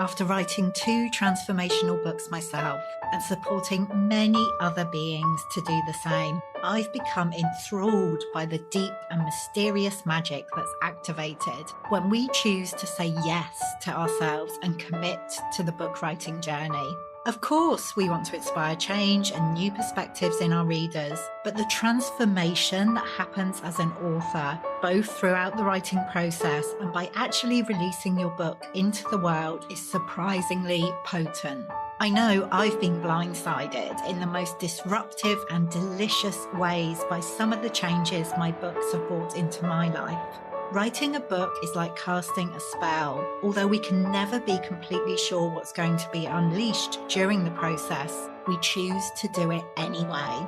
After writing 2 transformational books myself and supporting many other beings to do the same, I've become enthralled by the deep and mysterious magic that's activated when we choose to say yes to ourselves and commit to the book writing journey. Of course, we want to inspire change and new perspectives in our readers, but the transformation that happens as an author, both throughout the writing process and by actually releasing your book into the world, is surprisingly potent. I know I've been blindsided in the most disruptive and delicious ways by some of the changes my books have brought into my life. Writing a book is like casting a spell. Although we can never be completely sure what's going to be unleashed during the process, we choose to do it anyway.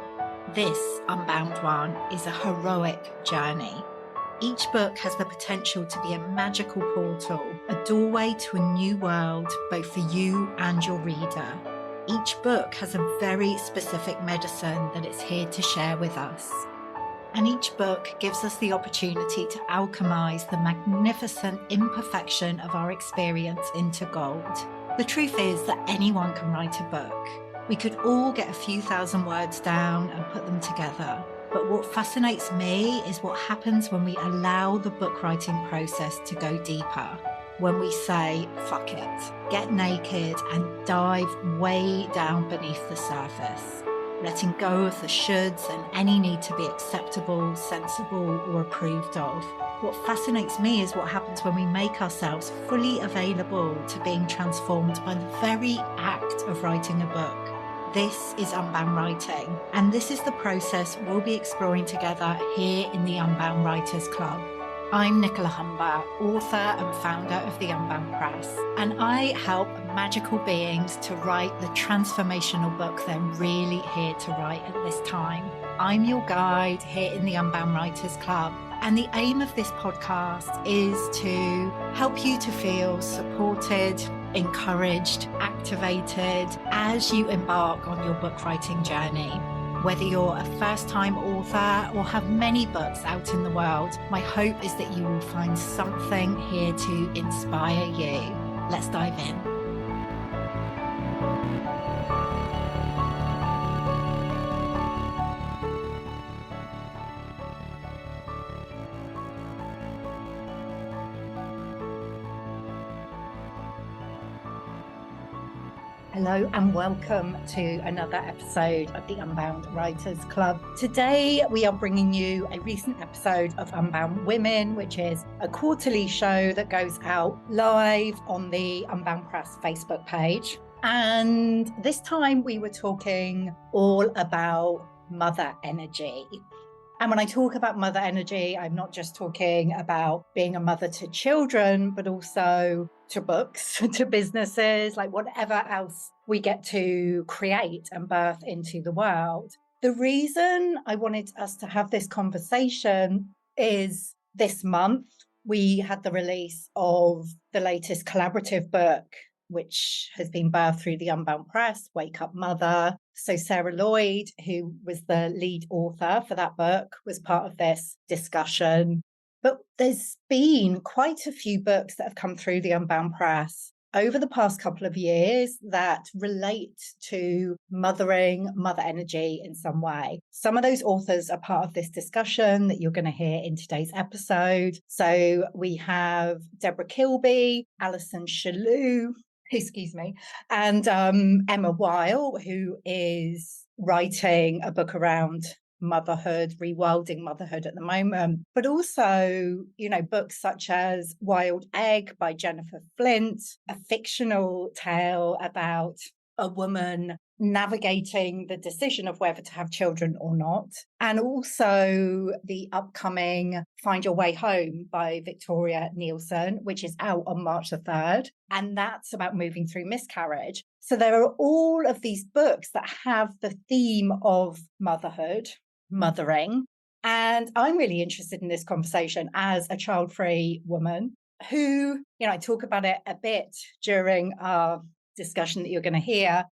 This Unbound one is a heroic journey. Each book has the potential to be a magical portal, a doorway to a new world, both for you and your reader. Each book has a very specific medicine that it's here to share with us. And each book gives us the opportunity to alchemize the magnificent imperfection of our experience into gold. The truth is that anyone can write a book. We could all get a few thousand words down and put them together. But what fascinates me is what happens when we allow the book writing process to go deeper. When we say, fuck it, get naked and dive way down beneath the surface. Letting go of the shoulds and any need to be acceptable, sensible, or approved of. What fascinates me is what happens when we make ourselves fully available to being transformed by the very act of writing a book. This is Unbound Writing, and this is the process we'll be exploring together here in the Unbound Writers Club. I'm Nicola, author and founder of the Unbound Press, and I help magical beings to write the transformational book they're really here to write at this time. I'm your guide here in the Unbound Writers Club, and the aim of this podcast is to help you to feel supported, encouraged, activated as you embark on your book writing journey. Whether you're a first-time author or have many books out in the world, my hope is that you will find something here to inspire you. Let's dive in. Hello and welcome to another episode of the Unbound Writers Club. Today we are bringing you a recent episode of Unbound Women, which is a quarterly show that goes out live on the Unbound Press Facebook page. And this time we were talking all about mother energy. And when I talk about mother energy, I'm not just talking about being a mother to children, but also to books, to businesses, like whatever else we get to create and birth into the world. The reason I wanted us to have this conversation is this month we had the release of the latest collaborative book, which has been birthed through the Unbound Press, Wake Up Mother. So Sarah Lloyd, who was the lead author for that book, was part of this discussion. But there's been quite a few books that have come through the Unbound Press over the past couple of years that relate to mothering, mother energy in some way. Some of those authors are part of this discussion that you're going to hear in today's episode. So we have Debra Kilby, Alison Shaloe, and Emma Weil, who is writing a book around motherhood, rewilding motherhood at the moment, but also, books such as Wild Egg by Jennifer Flint, a fictional tale about a woman navigating the decision of whether to have children or not. And also the upcoming Find Your Way Home by Victoria Nielsen, which is out on March the 3rd. And that's about moving through miscarriage. So there are all of these books that have the theme of motherhood, mothering. And I'm really interested in this conversation as a child-free woman who, I talk about it a bit during our discussion that you're going to hear,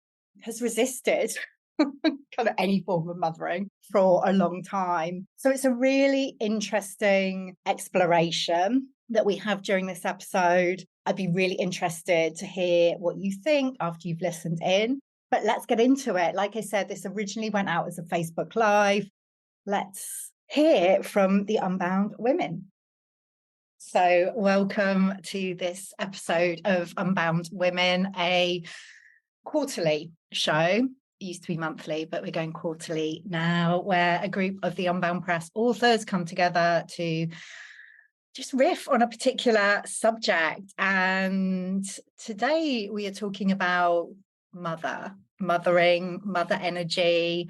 has resisted kind of any form of mothering for a long time. So it's a really interesting exploration that we have during this episode. I'd be really interested to hear what you think after you've listened in. But let's get into it. Like I said, this originally went out as a Facebook Live. Let's hear from the Unbound women. So welcome to this episode of Unbound Women, a quarterly show. It used to be monthly, but we're going quarterly now, where a group of the Unbound Press authors come together to just riff on a particular subject. And today we are talking about mothering, mother energy,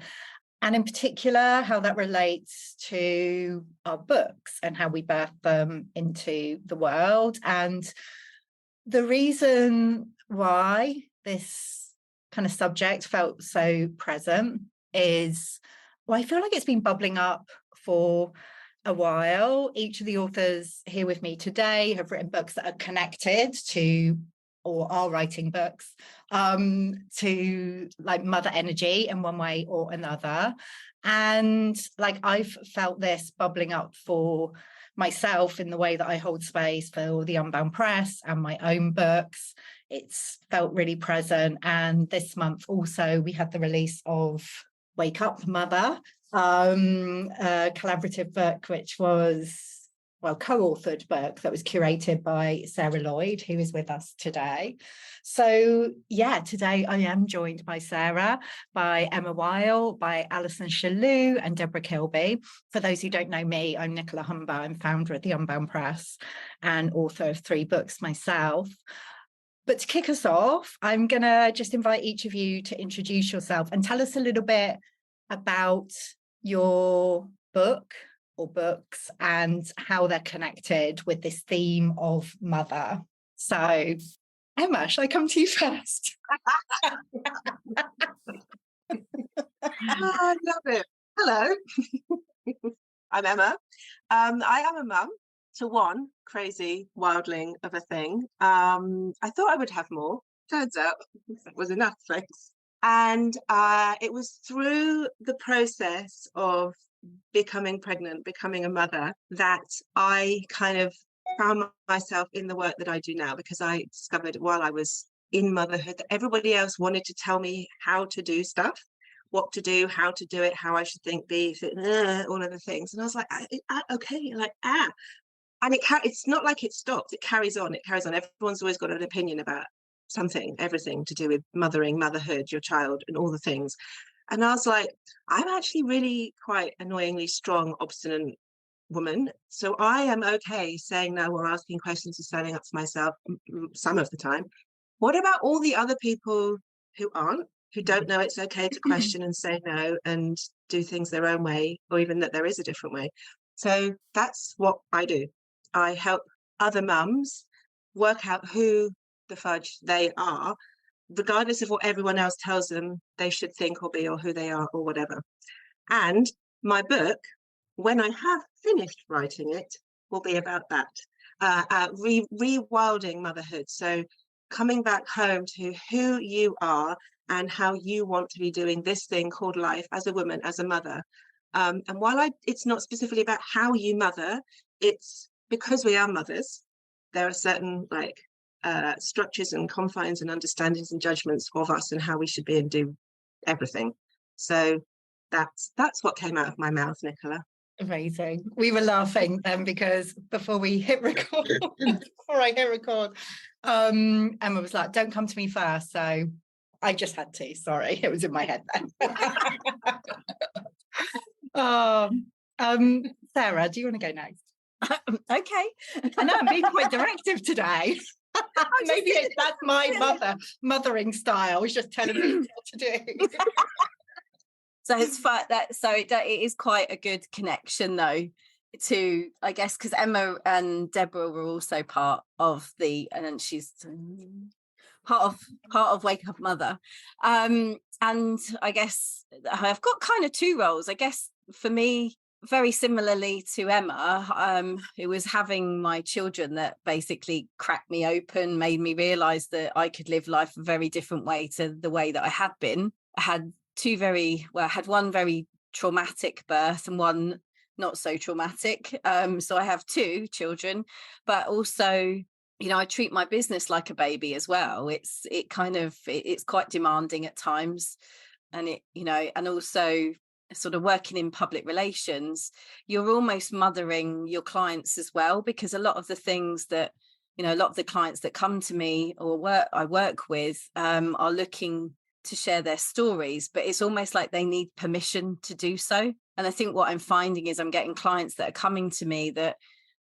and in particular, how that relates to our books and how we birth them into the world. And the reason why this kind of subject felt so present is, well, I feel like it's been bubbling up for a while. Each of the authors here with me today have written books that are connected to, or are writing books, to like mother energy in one way or another. And like I've felt this bubbling up for myself in the way that I hold space for the Unbound Press and my own books. It's felt really present. And this month also we had the release of Wake Up Mother, a collaborative book, which was, well, co-authored book that was curated by Sarah Lloyd, who is with us today. So yeah, today I am joined by Sarah, by Emma Weil, by Alison, Shaloe, and Debra Kilby. For those who don't know me, I'm Nicola. I'm founder of the Unbound Press and author of 3 books myself. But to kick us off, I'm going to just invite each of you to introduce yourself and tell us a little bit about your book or books and how they're connected with this theme of mother. So, Emma, shall I come to you first? I love it. Hello, I'm Emma. I am a mum to one crazy wildling of a thing. I thought I would have more. Turns out that was enough, thanks. And it was through the process of becoming pregnant, becoming a mother, that I kind of found myself in the work that I do now, because I discovered while I was in motherhood that everybody else wanted to tell me how to do stuff, what to do, how to do it, how I should think, be, all of the things. And I was like, okay, like, And it's not like it stopped. It carries on. It carries on. Everyone's always got an opinion about something, everything to do with mothering, motherhood, your child, and all the things. And I was like, I'm actually really quite annoyingly strong, obstinate woman. So I am okay saying no or asking questions and standing up for myself some of the time. What about all the other people who aren't, who don't know it's okay to question and say no and do things their own way, or even that there is a different way? So that's what I do. I help other mums work out who the fudge they are, regardless of what everyone else tells them they should think or be, or who they are, or whatever. And my book, when I have finished writing it, will be about that, rewilding motherhood. So coming back home to who you are and how you want to be doing this thing called life as a woman, as a mother. And while it's not specifically about how you mother, it's because we are mothers, there are certain structures and confines and understandings and judgments of us and how we should be and do everything. So that's what came out of my mouth, Nicola. Amazing. We were laughing then because before we hit record, Emma was like, don't come to me first. So I just had to, sorry, it was in my head then. Sarah, do you want to go next? Okay. I know I'm being quite directive today. Maybe that's my mothering style. It's just telling me what to do. So it's fun it is quite a good connection though to, I guess, because Emma and Debra were also part of and she's part of Wake Up Mother. And I guess I've got kind of 2 roles. I guess for me, very similarly to Emma, it was having my children that basically cracked me open, made me realise that I could live life a very different way to the way that I had been. I had I had one very traumatic birth and one not so traumatic. So I have 2 children, but also I treat my business like a baby as well. It's quite demanding at times, and and also sort of working in public relations, you're almost mothering your clients as well, because a lot of the things that, a lot of the clients that come to me or I work with are looking to share their stories, but it's almost like they need permission to do so. And I think what I'm finding is I'm getting clients that are coming to me that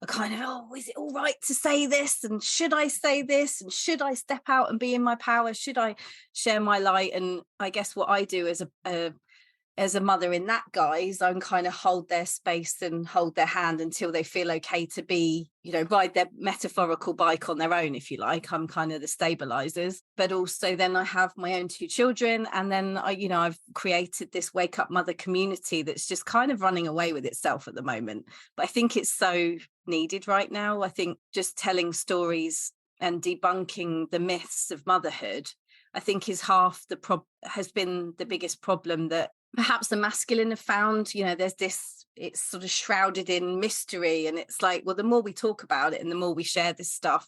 are kind of, oh, is it all right to say this? And should I say this? And should I step out and be in my power? Should I share my light? And I guess what I do as a mother in that guise, I'm kind of hold their space and hold their hand until they feel okay to be, ride their metaphorical bike on their own, if you like. I'm kind of the stabilizers, but also then I have my own 2 children. And then I've created this Wake Up Mother community that's just kind of running away with itself at the moment. But I think it's so needed right now. I think just telling stories and debunking the myths of motherhood, I think has been the biggest problem that perhaps the masculine have found. There's this, it's sort of shrouded in mystery, and it's like, well, the more we talk about it and the more we share this stuff,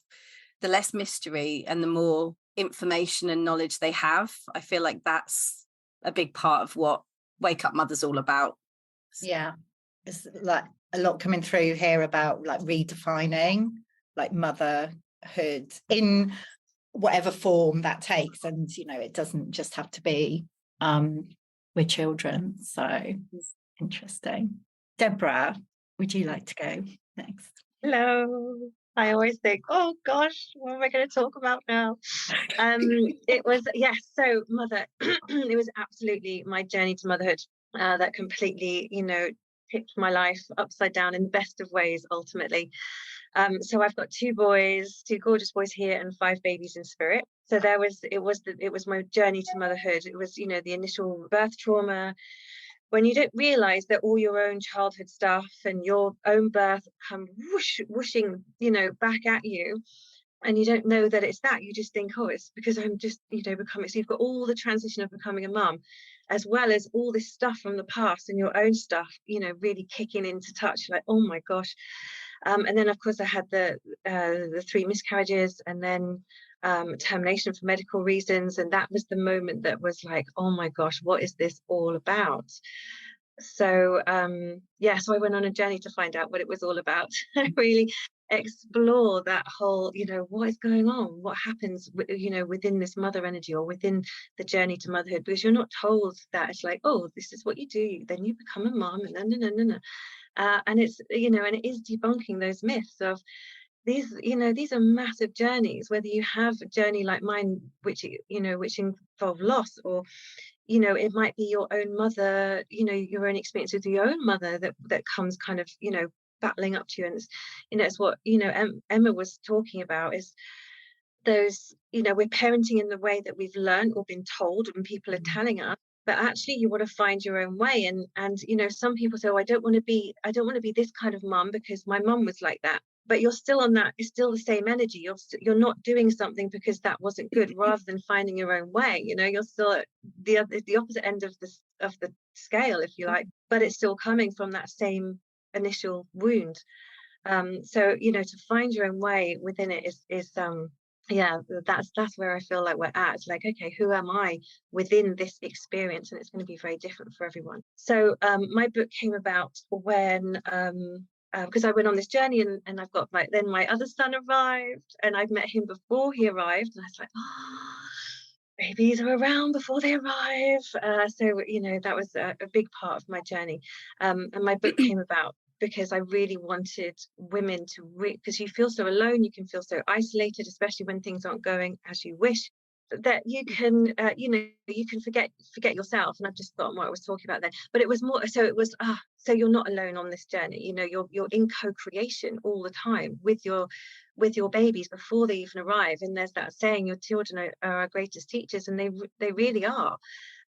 the less mystery and the more information and knowledge they have. I feel like that's a big part of what Wake Up Mother's all about. Yeah, there's like a lot coming through here about like redefining like motherhood in whatever form that takes, and it doesn't just have to be with children. So it's interesting. Debra, would you like to go next? Hello. I always think, oh gosh, what am I going to talk about now? It was, so mother, it was absolutely my journey to motherhood that completely, tipped my life upside down in the best of ways, ultimately. So I've got 2 boys, 2 gorgeous boys here, and 5 babies in spirit. So it was my journey to motherhood. It was, the initial birth trauma, when you don't realize that all your own childhood stuff and your own birth come whooshing, back at you. And you don't know that it's that. You just think, oh, it's because I'm just, becoming. So you've got all the transition of becoming a mum, as well as all this stuff from the past and your own stuff, really kicking into touch. Like, oh my gosh. And then, of course, I had the 3 miscarriages, and then termination for medical reasons. And that was the moment that was like, oh my gosh, what is this all about? So so I went on a journey to find out what it was all about. Really explore that whole, what is going on, what happens, within this mother energy or within the journey to motherhood, because you're not told that it's like, oh, this is what you do, then you become a mom, and no. And it's, and it is debunking those myths of these, these are massive journeys, whether you have a journey like mine, which involve loss, or it might be your own mother, your own experience with your own mother that comes kind of, battling up to you. And it's what Emma was talking about, is those, we're parenting in the way that we've learned or been told, and people are telling us. But actually, you want to find your own way. And some people say, oh, I don't want to be this kind of mum because my mum was like that. But you're still on that. It's still the same energy. You're not doing something because that wasn't good, rather than finding your own way. You're still at the opposite end of the scale, if you like. But it's still coming from that same initial wound. So to find your own way within it is that's where I feel like we're at. It's like, okay, who am I within this experience? And it's going to be very different for everyone. So my book came about when because I went on this journey, and I've got then my other son arrived, and I've met him before he arrived, and I was like, oh, babies are around before they arrive. So that was a big part of my journey, and my book came about because I really wanted women to, because you feel so alone, you can feel so isolated, especially when things aren't going as you wish, that you can you can forget yourself. And I've just forgotten what I was talking about there, but it was more so it was so you're not alone on this journey. You're in co-creation all the time with your babies before they even arrive. And there's that saying, your children are our greatest teachers, and they really are,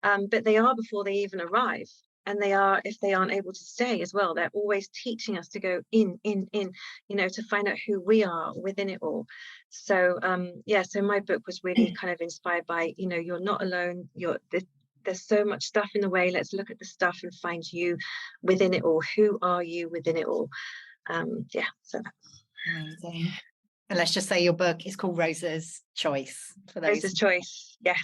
but they are before they even arrive. And they are, if they aren't able to stay as well, they're always teaching us to go in, to find out who we are within it all. So, so my book was really kind of inspired by, you're not alone. There's so much stuff in the way. Let's look at the stuff and find you within it all. Who are you within it all? So that's amazing. And let's just say your book is called Rosa's Choice. For those. Rosa's Choice, yes.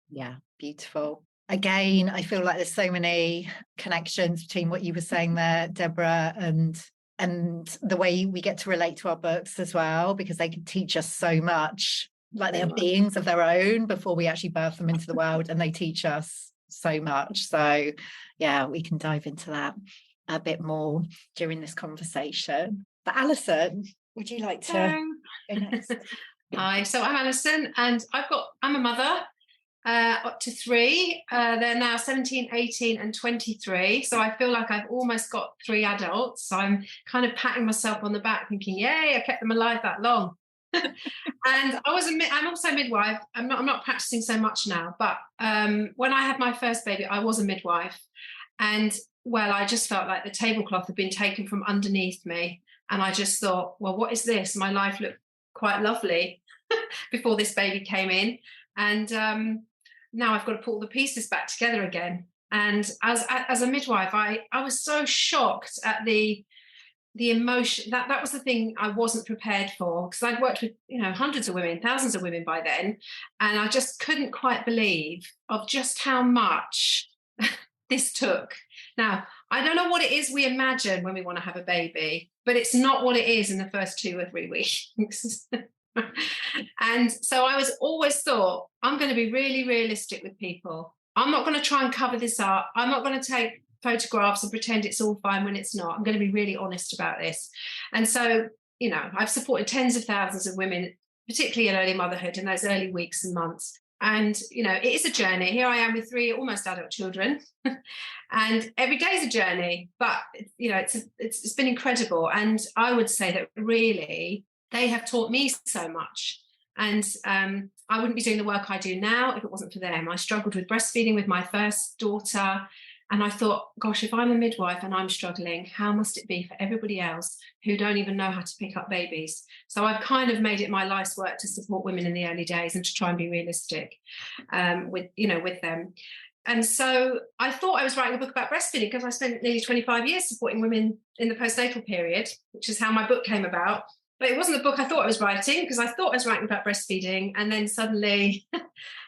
Yeah, beautiful. Again, I feel like there's so many connections between what you were saying there, Debra, and the way we get to relate to our books as well, because they can teach us so much. Like they are beings of their own before we actually birth them into the world, and they teach us so much. So yeah, we can dive into that a bit more during this conversation. But Alison, would you like to go next? Hi, so I'm Alison, and I'm a mother up to 3. They're now 17, 18 and 23. So I feel like I've almost got 3 adults. So I'm kind of patting myself on the back thinking, yay, I kept them alive that long. And I'm also a midwife. I'm not practicing so much now, but when I had my first baby, I was a midwife. And well, I just felt like the tablecloth had been taken from underneath me. And I just thought, well, what is this? My life looked quite lovely before this baby came in. And now I've got to put all the pieces back together again. And as a midwife, I was so shocked at the emotion. That was the thing I wasn't prepared for, because I'd worked with hundreds of women, thousands of women by then, and I just couldn't quite believe of just how much this took. Now, I don't know what it is we imagine when we want to have a baby, but it's not what it is in the first 2 or 3 weeks. And so I was always thought, I'm going to be really realistic with people. I'm not going to try and cover this up. I'm not going to take photographs and pretend it's all fine when it's not. I'm going to be really honest about this. And so, I've supported tens of thousands of women, particularly in early motherhood, in those early weeks and months. And, it is a journey. Here I am with 3 almost adult children. And every day is a journey. But, it's been incredible. And I would say that really they have taught me so much. And I wouldn't be doing the work I do now if it wasn't for them. I struggled with breastfeeding with my first daughter. And I thought, gosh, if I'm a midwife and I'm struggling, how must it be for everybody else who don't even know how to pick up babies? So I've kind of made it my life's work to support women in the early days and to try and be realistic with them. And so I thought I was writing a book about breastfeeding because I spent nearly 25 years supporting women in the postnatal period, which is how my book came about. But it wasn't the book I thought I was writing, because I thought I was writing about breastfeeding. And then suddenly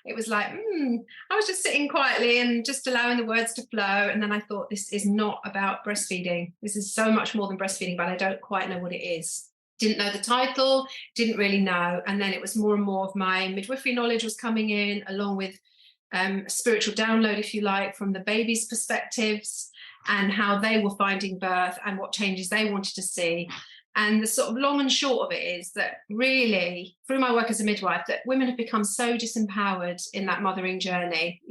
it was like, I was just sitting quietly and just allowing the words to flow. And then I thought, this is not about breastfeeding. This is so much more than breastfeeding, but I don't quite know what it is. Didn't know the title, didn't really know. And then it was more and more of my midwifery knowledge was coming in, along with a spiritual download, if you like, from the baby's perspectives and how they were finding birth and what changes they wanted to see. And the sort of long and short of it is that really, through my work as a midwife, that women have become so disempowered in that mothering journey.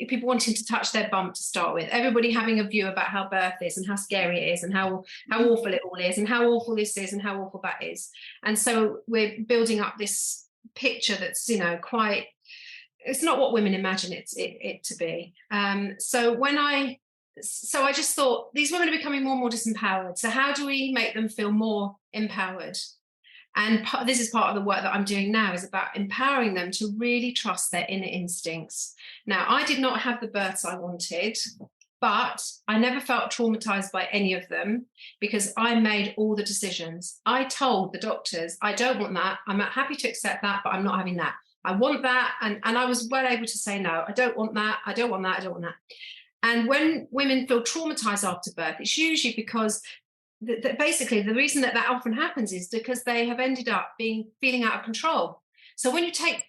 People wanting to touch their bump to start with, everybody having a view about how birth is and how scary it is and how awful it all is and how awful this is and how awful that is. And so we're building up this picture that's, quite, it's not what women imagine it to be. So I just thought, these women are becoming more and more disempowered. So how do we make them feel more empowered? And this is part of the work that I'm doing now, is about empowering them to really trust their inner instincts. Now, I did not have the births I wanted, but I never felt traumatized by any of them because I made all the decisions. I told the doctors, I don't want that. I'm happy to accept that, but I'm not having that. I want that. And I was well able to say, no, I don't want that. I don't want that. I don't want that. And when women feel traumatized after birth, it's usually because basically the reason that often happens is because they have ended up feeling out of control. So when you take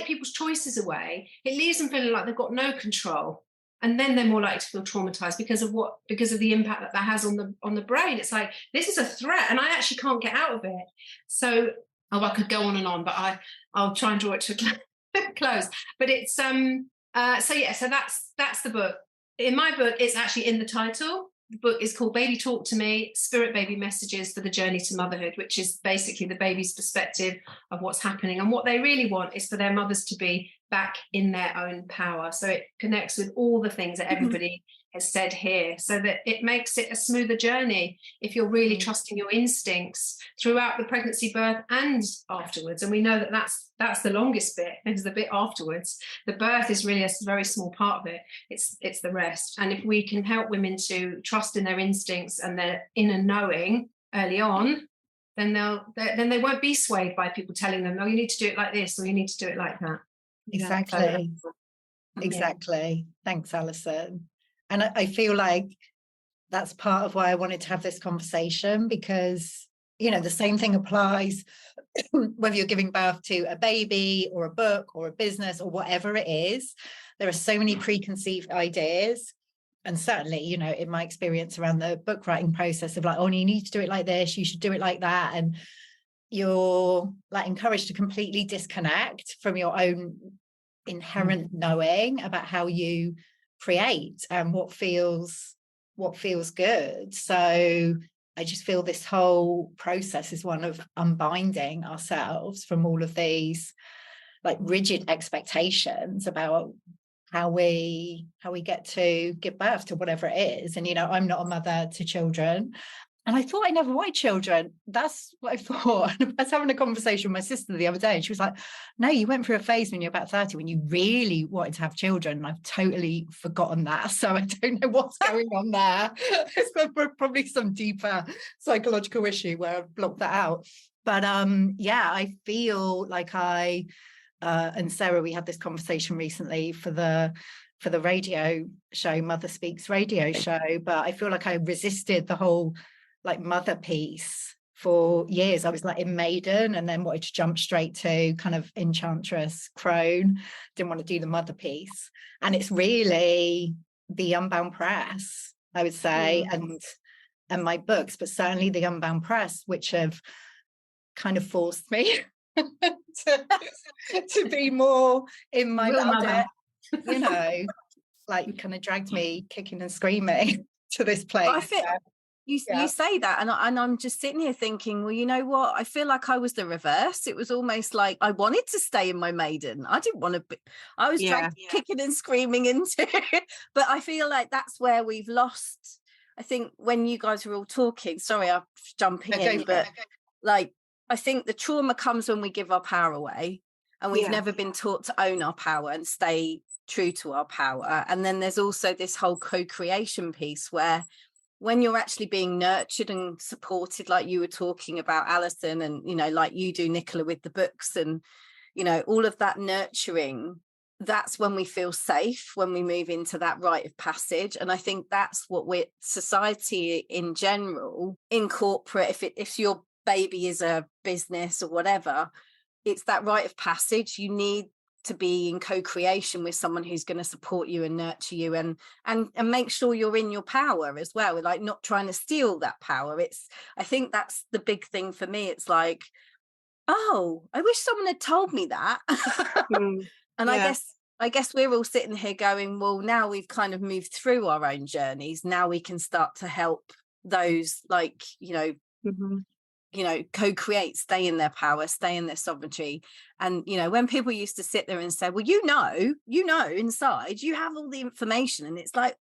people's choices away, it leaves them feeling like they've got no control. And then they're more likely to feel traumatized because of the impact that has on the brain. It's like, this is a threat and I actually can't get out of it. So, I could go on and on, but I'll try and draw it to a close. But it's, so that's the book. In my book, it's actually in the title. The book is called Baby Talk to Me, Spirit Baby Messages for the Journey to Motherhood, which is basically the baby's perspective of what's happening. And what they really want is for their mothers to be back in their own power. So it connects with all the things that everybody has said here, so that it makes it a smoother journey if you're really trusting your instincts throughout the pregnancy, birth and afterwards. And we know that that's the longest bit, is the bit afterwards. The birth is really a very small part of it. It's the rest. And if we can help women to trust in their instincts and their inner knowing early on, then they won't be swayed by people telling them, oh, you need to do it like this or you need to do it like that. Exactly. Exactly. Thanks, Alison. And I feel like that's part of why I wanted to have this conversation, because, you know, the same thing applies whether you're giving birth to a baby or a book or a business or whatever it is. There are so many preconceived ideas. And certainly, you know, in my experience around the book writing process of like, oh, you need to do it like this, you should do it like that. And you're like encouraged to completely disconnect from your own inherent knowing about how you create and what feels good. So I just feel this whole process is one of unbinding ourselves from all of these like rigid expectations about how we get to give birth to whatever it is. And, you know, I'm not a mother to children, and I thought I never wanted children. That's what I thought. And I was having a conversation with my sister the other day, and she was like, no, you went through a phase when you're about 30 when you really wanted to have children. And I've totally forgotten that. So I don't know what's going on there. It's probably some deeper psychological issue where I've blocked that out. But yeah, I feel like and Sarah, we had this conversation recently for the radio show, Mother Speaks radio show, but I feel like I resisted the whole like mother piece for years. I was like in Maiden and then wanted to jump straight to kind of Enchantress, Crone, didn't want to do the mother piece. And it's really the Unbound Press, I would say, and my books, but certainly the Unbound Press, which have kind of forced me to be more in my mother, you know, like kind of dragged me kicking and screaming to this place. I feel you say that, and I'm just sitting here thinking, well, you know what? I feel like I was the reverse. It was almost like I wanted to stay in my Maiden. I didn't want to be. I was dragged kicking and screaming into it. But I feel like that's where we've lost. I think when you guys were all talking, sorry, I'm jumping in, but like I think the trauma comes when we give our power away, and we've never been taught to own our power and stay true to our power. And then there's also this whole co-creation piece where when you're actually being nurtured and supported, like you were talking about, Alison, and, you know, like you do, Nicola, with the books and, you know, all of that nurturing, that's when we feel safe, when we move into that rite of passage. And I think that's what society in general, in corporate, if your baby is a business or whatever, it's that rite of passage. You need to be in co-creation with someone who's going to support you and nurture you and make sure you're in your power as well, like not trying to steal that power. I think that's the big thing for me. It's like, oh, I wish someone had told me that. And I guess we're all sitting here going, well, now we've kind of moved through our own journeys, now we can start to help those, like, you know, you know, co-create, stay in their power, stay in their sovereignty. And, you know, when people used to sit there and say, well, you know, inside you have all the information. And it's like,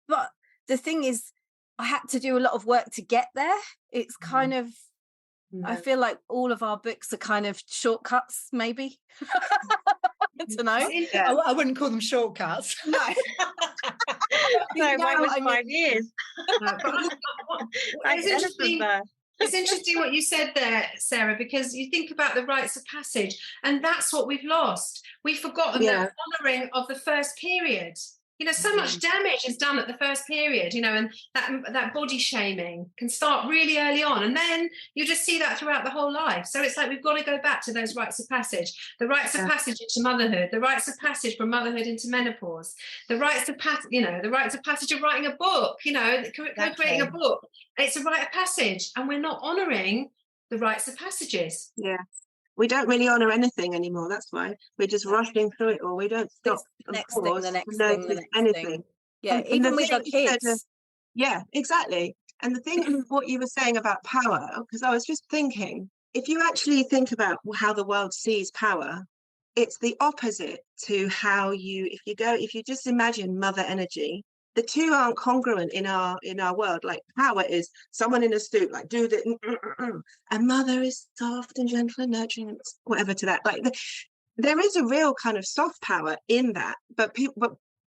but the thing is, I had to do a lot of work to get there. It's kind of, I feel like all of our books are kind of shortcuts, maybe. I don't know. I wouldn't call them shortcuts. No. No, mine was 5 years. It's interesting what you said there, Sarah, because you think about the rites of passage, and that's what we've lost. We've forgotten that honouring of the first period. You know, so much damage is done at the first period, you know, and that body shaming can start really early on. And then you just see that throughout the whole life. So it's like we've got to go back to those rites of passage, the rites of passage into motherhood, the rites of passage from motherhood into menopause, the rites of passage, you know, the rites of passage of writing a book, you know, creating a book. It's a rite of passage, and we're not honouring the rites of passages. Yeah. We don't really honour anything anymore. That's why we're just rushing through it all. We don't stop. The next thing. Anything. Yeah, and even with our kids. Yeah, exactly. And the thing, what you were saying about power, because I was just thinking, if you actually think about how the world sees power, it's the opposite to how if you just imagine mother energy, the two aren't congruent in our world. Like power is someone in a suit, like do the, and mother is soft and gentle and nurturing and whatever to that. Like there is a real kind of soft power in that, but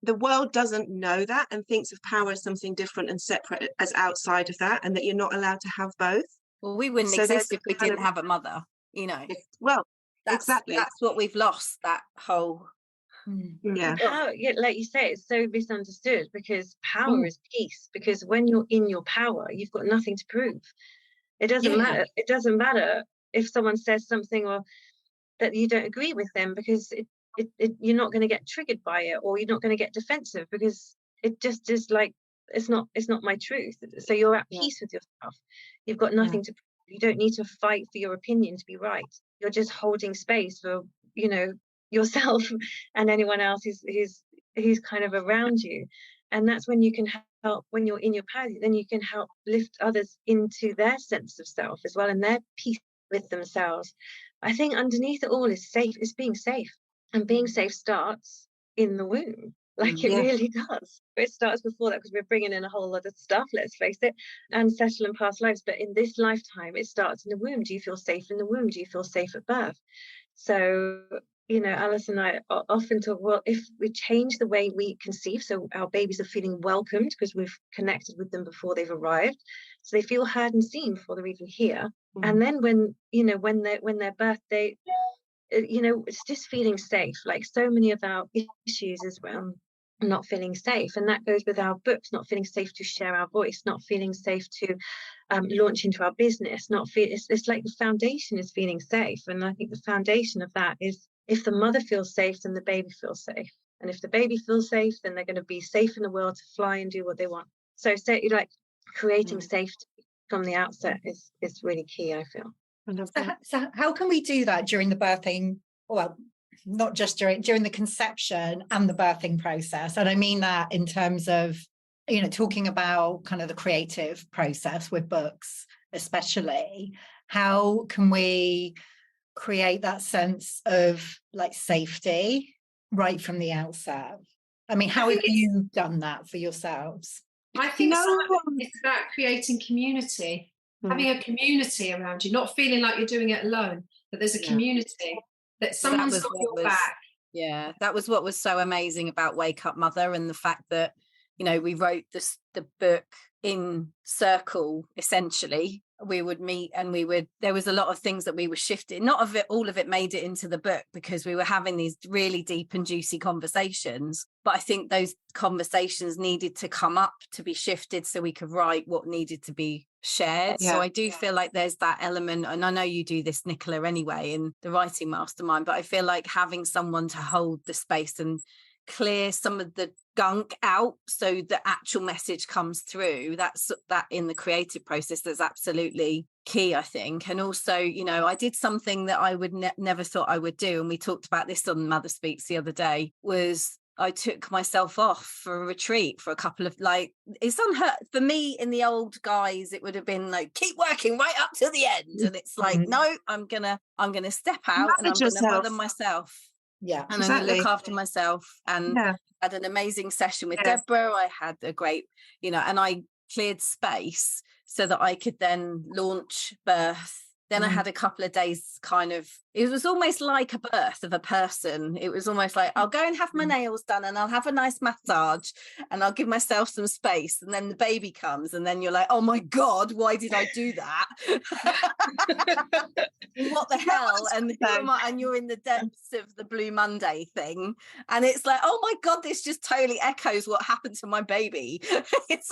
the world doesn't know that and thinks of power as something different and separate, as outside of that, and that you're not allowed to have both. Well, we wouldn't So there's exist if we kind didn't of- have a mother, you know. Well, That's, exactly. that's what we've lost, that whole Yeah. Power, yeah, like you say, it's so misunderstood, because power is peace. Because when you're in your power, you've got nothing to prove. It doesn't matter. It doesn't matter if someone says something or that you don't agree with them, because you're not going to get triggered by it, or you're not going to get defensive, because it just is like, it's not my truth. So you're at peace with yourself. You've got nothing to prove. You don't need to fight for your opinion to be right. You're just holding space for, you know, yourself and anyone else who's kind of around you. And that's when you can help, when you're in your power, then you can help lift others into their sense of self as well, and their peace with themselves. I think underneath it all is being safe. And being safe starts in the womb. Like it really does. It starts before that, because we're bringing in a whole lot of stuff, let's face it, ancestral and past lives. But in this lifetime, it starts in the womb. Do you feel safe in the womb? Do you feel safe at birth? So, you know, Alison and I often talk, well, if we change the way we conceive, so our babies are feeling welcomed because we've connected with them before they've arrived, so they feel heard and seen before they're even here. And then when they're birthed, they, you know, it's just feeling safe. Like so many of our issues is around not feeling safe, and that goes with our books, not feeling safe to share our voice, not feeling safe to launch into our business, it's like the foundation is feeling safe. And I think the foundation of that is, if the mother feels safe, then the baby feels safe, and if the baby feels safe, then they're going to be safe in the world to fly and do what they want. So like creating safety from the outset is really key, I feel. So how can we do that during the birthing? Well, not just during the conception and the birthing process. And I mean that in terms of, you know, talking about kind of the creative process with books, especially. How can we create that sense of like safety right from the outset? I mean, how have you done that for yourselves? I think it's about creating community, having a community around you, not feeling like you're doing it alone, but there's a community, that someone's got your back. Yeah, that was what was so amazing about Wake Up Mother, and the fact that, you know, we wrote the book in circle, essentially. We would meet and there was a lot of things that we were shifting. Not of it, all of it made it into the book, because we were having these really deep and juicy conversations. But I think those conversations needed to come up to be shifted so we could write what needed to be shared. So I do feel like there's that element, and I know you do this, Nicola, anyway, in the writing mastermind, but I feel like having someone to hold the space and clear some of the gunk out so the actual message comes through, that in the creative process, that's absolutely key, I think. And also, you know, I did something that I would never thought I would do, and we talked about this on Mother Speaks the other day, was I took myself off for a retreat for a couple of, like, it's unheard for me. In the old guys, it would have been like, keep working right up to the end, and it's like, no, I'm gonna step out and I'm gonna mother myself. Yeah, and I'm gonna look after myself. And had an amazing session with Debra. I had a great, you know, and I cleared space so that I could then launch birth. Then I had a couple of days, kind of, it was almost like a birth of a person. It was almost like, I'll go and have my nails done and I'll have a nice massage and I'll give myself some space. And then the baby comes and then you're like, oh my God, why did I do that? What the hell? And you're in the depths of the Blue Monday thing. And it's like, oh my God, this just totally echoes what happened to my baby. It's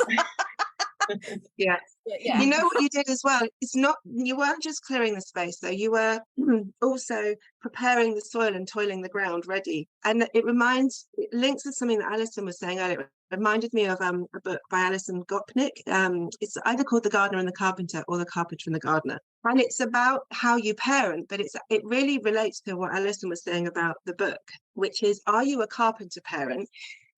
yeah. You know what you did as well? It's not, you weren't just clearing the space though, you were also preparing the soil and toiling the ground ready. And it links with something that Alison was saying earlier. It reminded me of a book by Alison Gopnik. It's either called The Gardener and the Carpenter or The Carpenter and the Gardener. And it's about how you parent, but it really relates to what Alison was saying about the book, which is, are you a carpenter parent?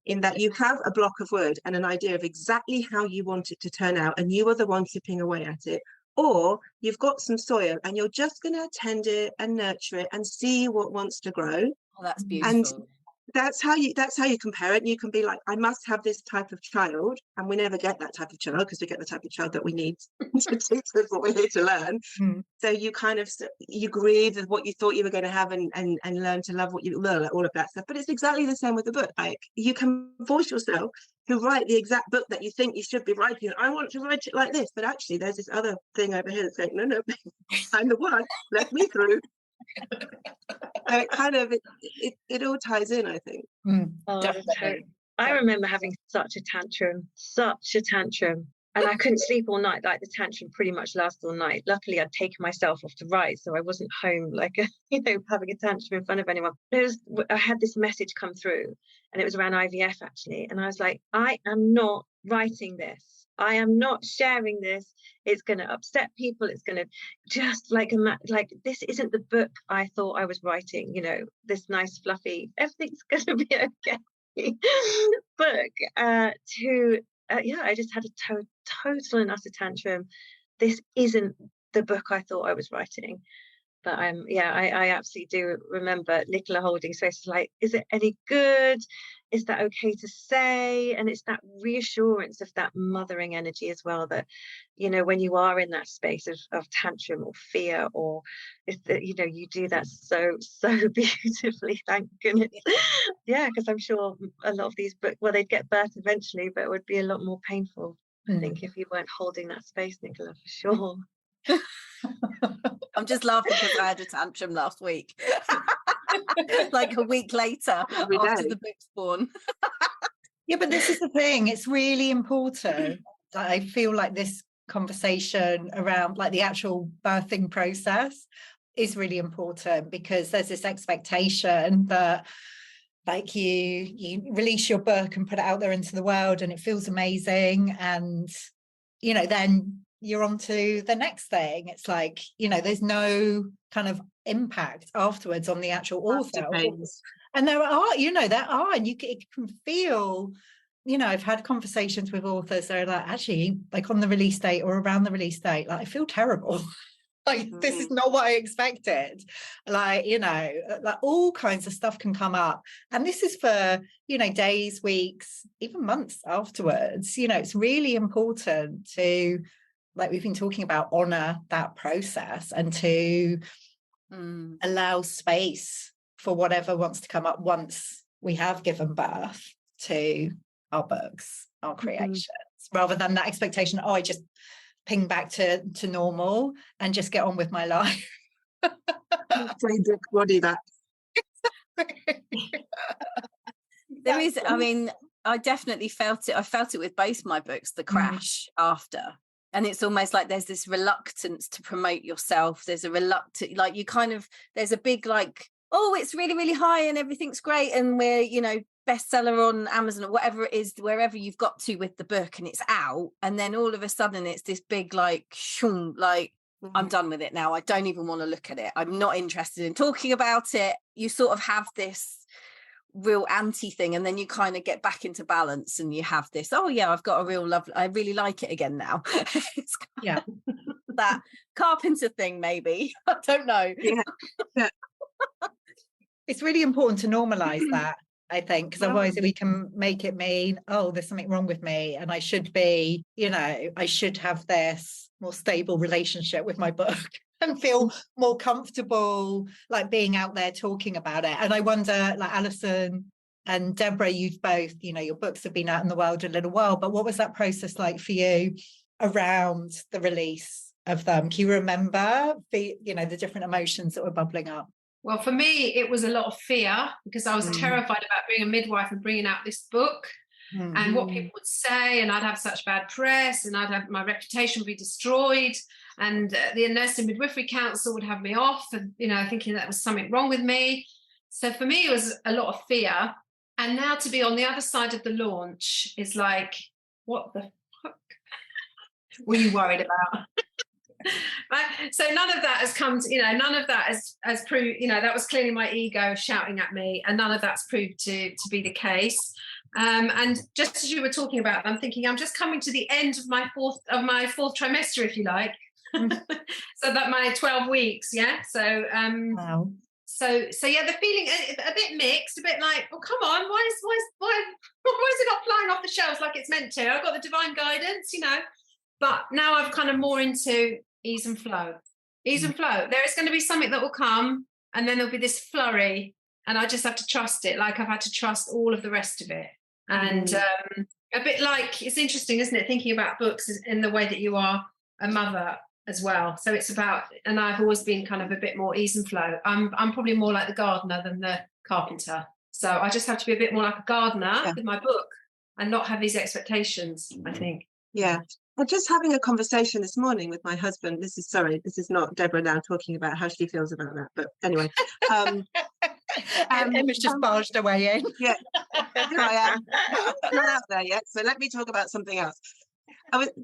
In that you have a block of wood and an idea of exactly how you want it to turn out, and you are the one chipping away at it, or you've got some soil and you're just going to tend it and nurture it and see what wants to grow. Oh, that's beautiful. that's how you compare it. You can be like, I must have this type of child, and we never get that type of child because we get the type of child that we need to teach us what we're here to learn. So you kind of you grieve with what you thought you were going to have, and learn to love what you learn, all of that stuff. But it's exactly the same with the book. Like, you can force yourself to write the exact book that you think you should be writing. I want to write it like this, but actually there's this other thing over here that's saying, no, I'm the one, let me through. So it kind of it all ties in, I think. Definitely. I remember having such a tantrum, and I couldn't sleep all night. Like, the tantrum pretty much lasted all night. Luckily, I'd taken myself off to write, so I wasn't home like having a tantrum in front of anyone. I had this message come through, and it was around IVF actually, and I was like, I am not writing this. I am not sharing this. It's going to upset people. It's going to just like this isn't the book I thought I was writing. This nice fluffy, everything's going to be okay book. I just had a total and utter tantrum. This isn't the book I thought I was writing. But I absolutely do remember Nicola holding space, like, is it any good? Is that okay to say? And it's that reassurance of that mothering energy as well, that, when you are in that space of tantrum or fear, or is that, you do that so beautifully, thank goodness. Yeah, because I'm sure a lot of these books, well, they'd get birth eventually, but it would be a lot more painful, I think, if you weren't holding that space, Nicola, for sure. I'm just laughing because I had a tantrum last week. Like a week later after the book's born. Yeah, but this is the thing. It's really important. I feel like this conversation around like the actual birthing process is really important, because there's this expectation that like you release your book and put it out there into the world and it feels amazing, and then you're on to the next thing. It's like, there's no kind of impact afterwards on the actual author. And there are, and it can feel, I've had conversations with authors that are like, actually, like on the release date or around the release date, like I feel terrible. Like, this is not what I expected. Like, like all kinds of stuff can come up. And this is for, days, weeks, even months afterwards. It's really important to, like we've been talking about, honor that process and to allow space for whatever wants to come up once we have given birth to our books, our creations, rather than that expectation, I just ping back to normal and just get on with my life. Play book body back. There is, I definitely felt it. I felt it with both my books, the crash after. And it's almost like there's this reluctance to promote yourself. There's a reluctance, like there's a big like, oh, it's really, really high and everything's great. And we're, bestseller on Amazon or whatever it is, wherever you've got to with the book, and it's out. And then all of a sudden it's this big like, shoom, like, I'm done with it now. I don't even want to look at it. I'm not interested in talking about it. You sort of have this real anti thing, and then you kind of get back into balance and you have this, oh yeah, I've got a real love, I really like it again now. It's yeah, that Carpenter thing, maybe. I don't know. Yeah. It's really important to normalize that, I think, because otherwise we can make it mean, oh, there's something wrong with me and I should be, I should have this more stable relationship with my book and feel more comfortable like being out there talking about it. And I wonder, like Alison and Debra, you've both, your books have been out in the world a little while, but what was that process like for you around the release of them? Can you remember the different emotions that were bubbling up? Well, for me, it was a lot of fear, because I was terrified about being a midwife and bringing out this book and what people would say, and I'd have such bad press, and my reputation would be destroyed, and the Nursing Midwifery Council would have me off, and thinking that was something wrong with me. So for me, it was a lot of fear. And now to be on the other side of the launch is like, what the fuck were you worried about? Right? So none of that has come to, none of that has proved, that was clearly my ego shouting at me, and none of that's proved to be the case. And just as you were talking about, I'm thinking I'm just coming to the end of my fourth trimester, if you like. So that my 12 weeks, yeah. So wow. So yeah, the feeling a bit mixed, a bit like, oh come on, why is it not flying off the shelves like it's meant to? I've got the divine guidance, but now I've kind of more into ease and flow. Ease and flow. There is going to be something that will come, and then there'll be this flurry, and I just have to trust it, like I've had to trust all of the rest of it. And a bit like, it's interesting, isn't it, thinking about books in the way that you are a mother as well. So it's about, and I've always been kind of a bit more ease and flow. I'm probably more like the gardener than the carpenter. So I just have to be a bit more like a gardener with my book and not have these expectations, I think. Yeah. I'm just having a conversation this morning with my husband. This is not Debra now talking about how she feels about that. But anyway. Emma's just barged away in. Yeah, here I am. I'm not out there yet. So let me talk about something else.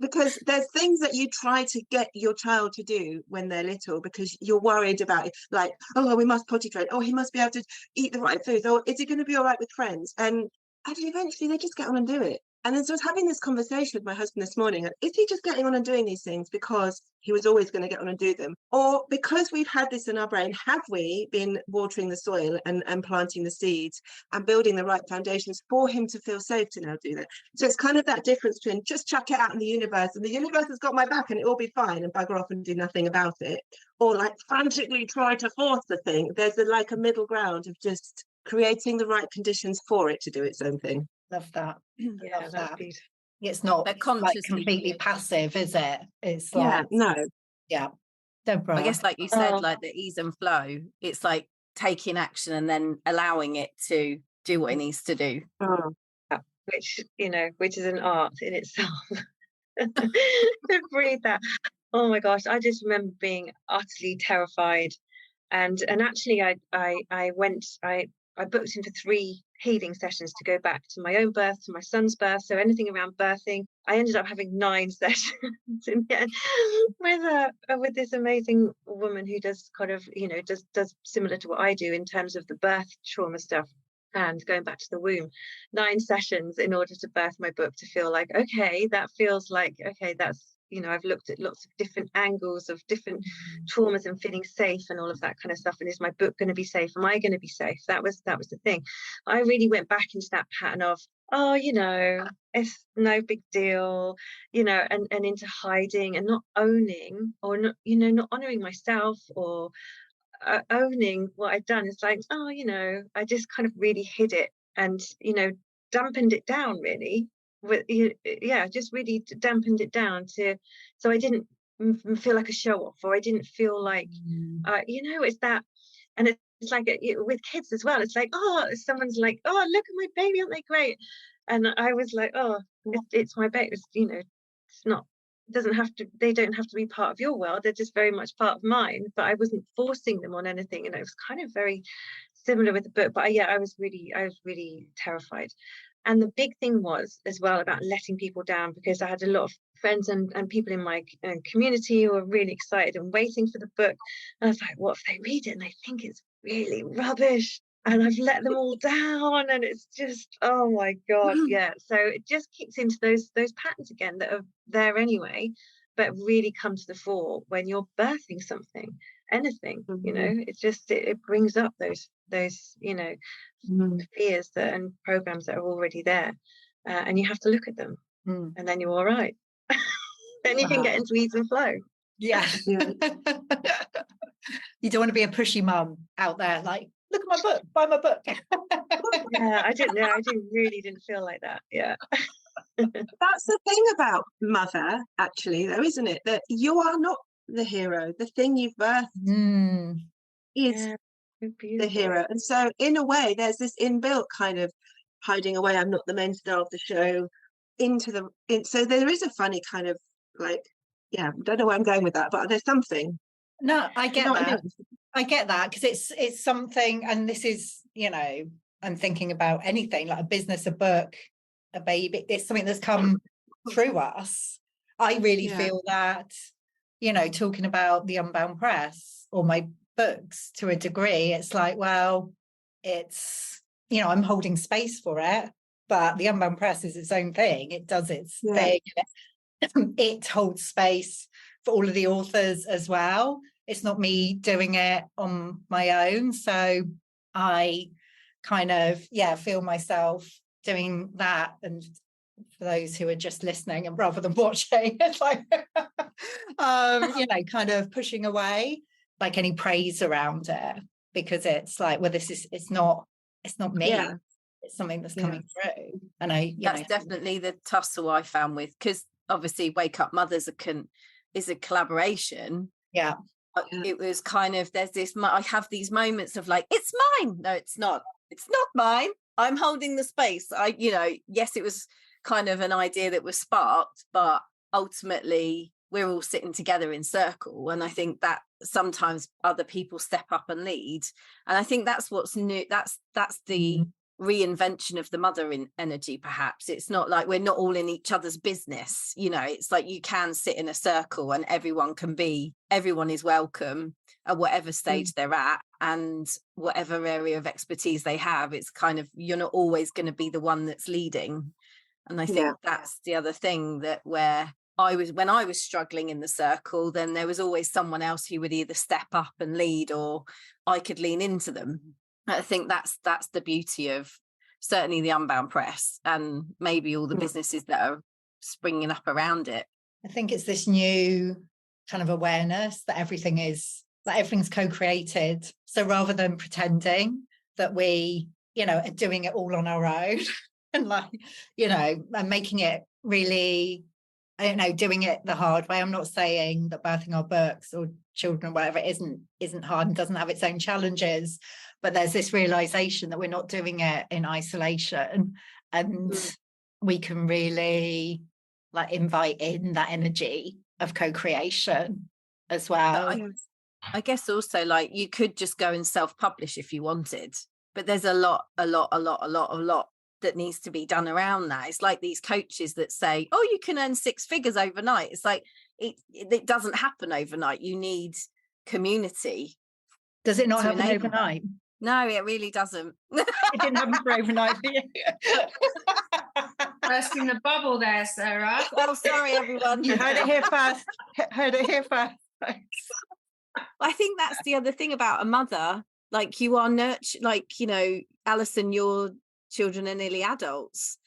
Because there's things that you try to get your child to do when they're little because you're worried about it. Like, oh, we must potty train. Oh, he must be able to eat the right foods. Or is he going to be all right with friends? And eventually they just get on and do it. And then so I was having this conversation with my husband this morning. Is he just getting on and doing these things because he was always going to get on and do them? Or because we've had this in our brain, have we been watering the soil and planting the seeds and building the right foundations for him to feel safe to now do that? So it's kind of that difference between just chuck it out in the universe and the universe has got my back and it will be fine and bugger off and do nothing about it. Or like frantically try to force the thing. There's a middle ground of just creating the right conditions for it to do its own thing. Love that. Yeah, Love that's that. beautiful. It's not But like completely passive, is it? It's like, no. Debra. I guess, like you said, like the ease and flow, it's like taking action and then allowing it to do what it needs to do. Which is an art in itself. To breathe that. Oh my gosh, I just remember being utterly terrified. And actually I booked in for 3 healing sessions to go back to my own birth, to my son's birth, so anything around birthing. I ended up having 9 sessions in the end with this amazing woman who does kind of, does similar to what I do in terms of the birth trauma stuff and going back to the womb. 9 sessions in order to birth my book, to feel like, okay, that feels like, okay, that's, I've looked at lots of different angles of different traumas and feeling safe and all of that kind of stuff. And is my book going to be safe? Am I going to be safe? That was the thing. I really went back into that pattern of, it's no big deal, and into hiding and not owning or not, not honoring myself or owning what I'd done. It's like, I just kind of really hid it and, dampened it down really. Just really dampened it down so I didn't feel like a show off, or I didn't feel like it's that. And it's like with kids as well, it's like, oh, someone's like, oh, look at my baby, aren't they great? And I was like, oh, it's my baby. It's not, they don't have to be part of your world, they're just very much part of mine. But I wasn't forcing them on anything, and it was kind of very similar with the book. But I was really terrified. And the big thing was as well about letting people down, because I had a lot of friends and people in my community who were really excited and waiting for the book. And I was like, what if they read it and they think it's really rubbish? And I've let them all down, and it's just, oh my God, yeah. So it just kicks into those patterns again that are there anyway, but really come to the fore when you're birthing something, anything, it brings up those fears and programs that are already there, and you have to look at them, and then you're all right. Then you can get into ease and flow. Yeah. You don't want to be a pushy mum out there like, look at my book, buy my book. Yeah, I really didn't feel like that. Yeah. That's the thing about mother, actually, though, isn't it? That you are not the hero. The thing you've birthed is the hero. And so in a way, there's this inbuilt kind of hiding away, I'm not the main star of the show, so there is a funny kind of like, I don't know where I'm going with that, but there's something. No, I get that. I get that, because it's something, and this is, I'm thinking about anything like a business, a book, a baby. It's something that's come through us. I really feel that, talking about the Unbound Press or my books to a degree, it's like, well, it's, I'm holding space for it, but the Unbound Press is its own thing. It does its thing. It holds space for all of the authors as well. it's not me doing it on my own. So I kind of, feel myself doing that. And for those who are just listening and rather than watching, it's like, kind of pushing away like any praise around it, because it's like, well, it's not me. Yeah. It's something that's coming through. And that's definitely the tussle I found with, because obviously Wake Up Mothers is a collaboration. Yeah. It was kind of, there's this, I have these moments of like, it's mine. No, it's not mine. I'm holding the space. Yes, it was kind of an idea that was sparked, but ultimately we're all sitting together in circle. And I think that sometimes other people step up and lead. And I think that's what's new. That's the reinvention of the mother in energy. Perhaps it's not like we're not all in each other's business. It's like you can sit in a circle and everyone is welcome at whatever stage they're at and whatever area of expertise they have. It's kind of, you're not always going to be the one that's leading. And I think that's the other thing, that when I was struggling in the circle, then there was always someone else who would either step up and lead, or I could lean into them. I think that's the beauty of certainly the Unbound Press, and maybe all the businesses that are springing up around it. I think it's this new kind of awareness that everything's co-created. So rather than pretending that we, are doing it all on our own and and making it really, doing it the hard way. I'm not saying that birthing our books or children or whatever isn't hard and doesn't have its own challenges, but there's this realization that we're not doing it in isolation, and we can really invite in that energy of co-creation as well. I guess also you could just go and self-publish if you wanted, but there's a lot that needs to be done around that. It's like these coaches that say, oh, you can earn 6 figures overnight. It's like it doesn't happen overnight. You need community. Does it not happen overnight? No, it really doesn't. It didn't happen for overnight for you. Bursting the bubble there, Sarah. Oh, sorry, everyone. You heard it here first. I think that's the other thing about a mother. You are nurtured, Alison, your children are nearly adults.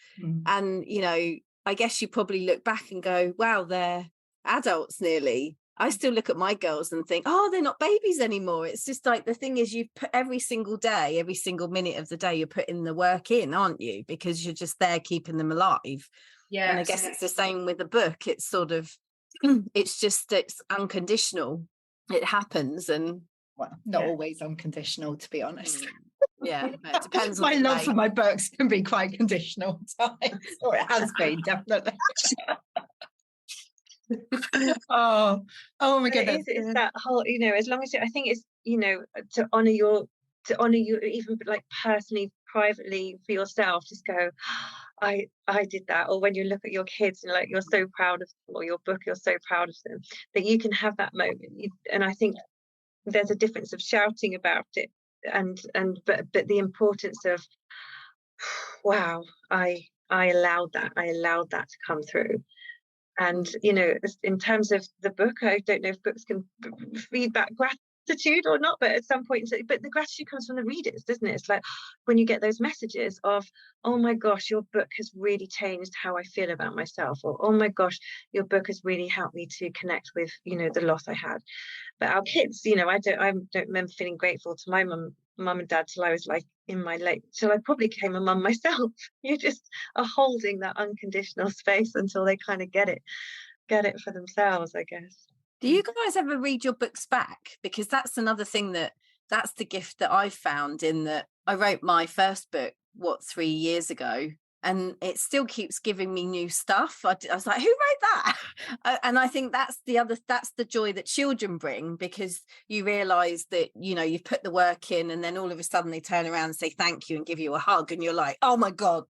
And, I guess you probably look back and go, wow, they're adults nearly. I still look at my girls and think, oh, they're not babies anymore. It's just the thing is, you put every single day, every single minute of the day, you're putting the work in, aren't you? Because you're just there keeping them alive. Yeah. And I guess it's the same with the book. It's sort of, it's unconditional. It happens. And not always unconditional, to be honest. Yeah, it depends. My love for my books can be quite conditional at times, or it has been, definitely. oh my goodness. It's that whole, as long as I think it's, to honor you, even personally, privately for yourself, just go, I did that. Or when you look at your kids and you're so proud of them, or your book, you're so proud of them, that you can have that moment. And I think there's a difference of shouting about it but the importance of, wow, I allowed that to come through. And in terms of the book, I don't know if books can feed back gratitude or not, but at some point, but the gratitude comes from the readers, doesn't it? It's like when you get those messages of, oh my gosh, your book has really changed how I feel about myself, or oh my gosh, your book has really helped me to connect with the loss I had. But our kids, I don't remember feeling grateful to my mum and dad till I was till I probably became a mum myself. You just are holding that unconditional space until they kind of get it for themselves, I guess. Do you guys ever read your books back? Because that's another thing that's the gift that I found, in that I wrote my first book 3 years ago, and it still keeps giving me new stuff. I was like, who wrote that? And I think that's the joy that children bring, because you realize that you've put the work in, and then all of a sudden they turn around and say thank you and give you a hug, and you're like, oh my god,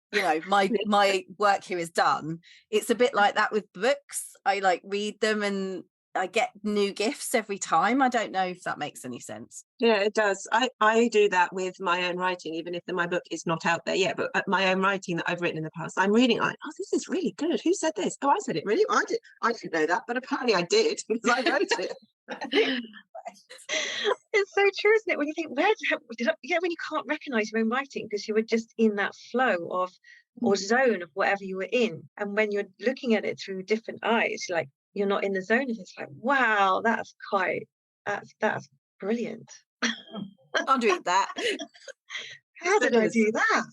my work here is done. It's a bit like that with books. I read them and I get new gifts every time. I don't know if that makes any sense. Yeah, it does. I do that with my own writing, even if my book is not out there yet. But my own writing that I've written in the past, I'm reading oh, this is really good. Who said this? Oh, I said it. Really? I didn't know that, but apparently I did, because I wrote it. It's so true, isn't it? When you think, when you can't recognize your own writing because you were just in that flow of or zone of whatever you were in, and when you're looking at it through different eyes, like you're not in the zone, and it's like, wow, that's brilliant. I'll do that. How did I do that?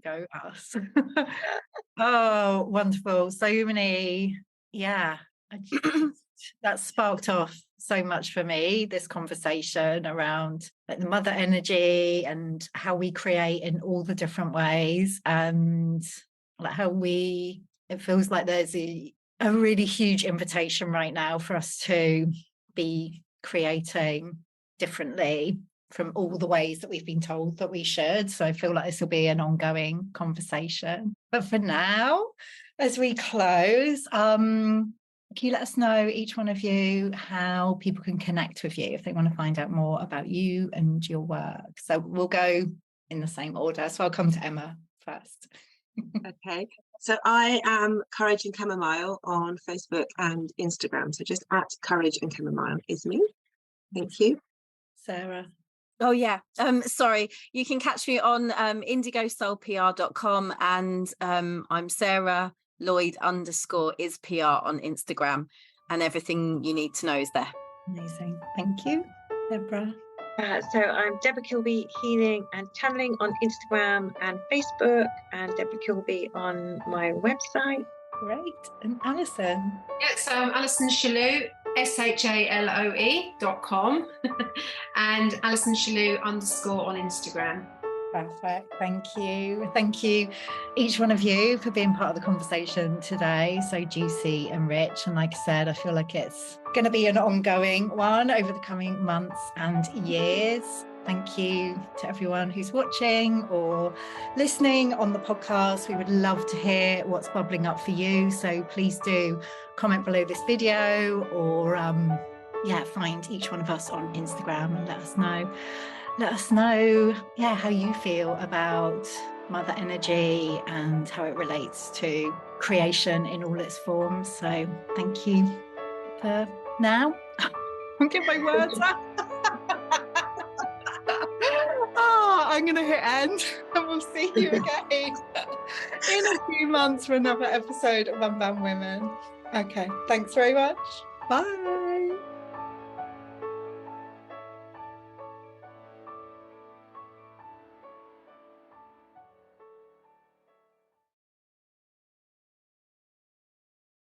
Go us. Oh, wonderful. So many, that sparked off so much for me, this conversation around like the mother energy and how we create in all the different ways, and like how it feels like there's a really huge invitation right now for us to be creating differently from all the ways that we've been told that we should. So I feel like this will be an ongoing conversation. But for now, as we close, can you let us know, each one of you, how people can connect with you if they want to find out more about you and your work? So we'll go in the same order. So I'll come to Emma first. Okay. So I am Courage and Chamomile on Facebook and Instagram. So just at Courage and Chamomile is me. Thank you. Sarah. Oh yeah. Sorry. You can catch me on indigosoulpr.com, and I'm Sarah Lloyd _ PR on Instagram, and everything you need to know is there. Amazing. Thank you. Debra. So I'm Debra Kilby, Healing and Channeling on Instagram and Facebook, and Debra Kilby on my website. Great. And Alison. Yes, Alison Shaloe, SHALOE.com and Alison Shaloe _ on Instagram. Perfect. Thank you. Thank you, each one of you, for being part of the conversation today. So juicy and rich. And like I said, I feel like it's going to be an ongoing one over the coming months and years. Thank you to everyone who's watching or listening on the podcast. We would love to hear what's bubbling up for you. So please do comment below this video, or find each one of us on Instagram and let us know. Let us know, how you feel about mother energy and how it relates to creation in all its forms. So thank you for now. I'll get my words out. I'm going to hit end, and we'll see you again in a few months for another episode of Unbound Women. Okay, thanks very much. Bye.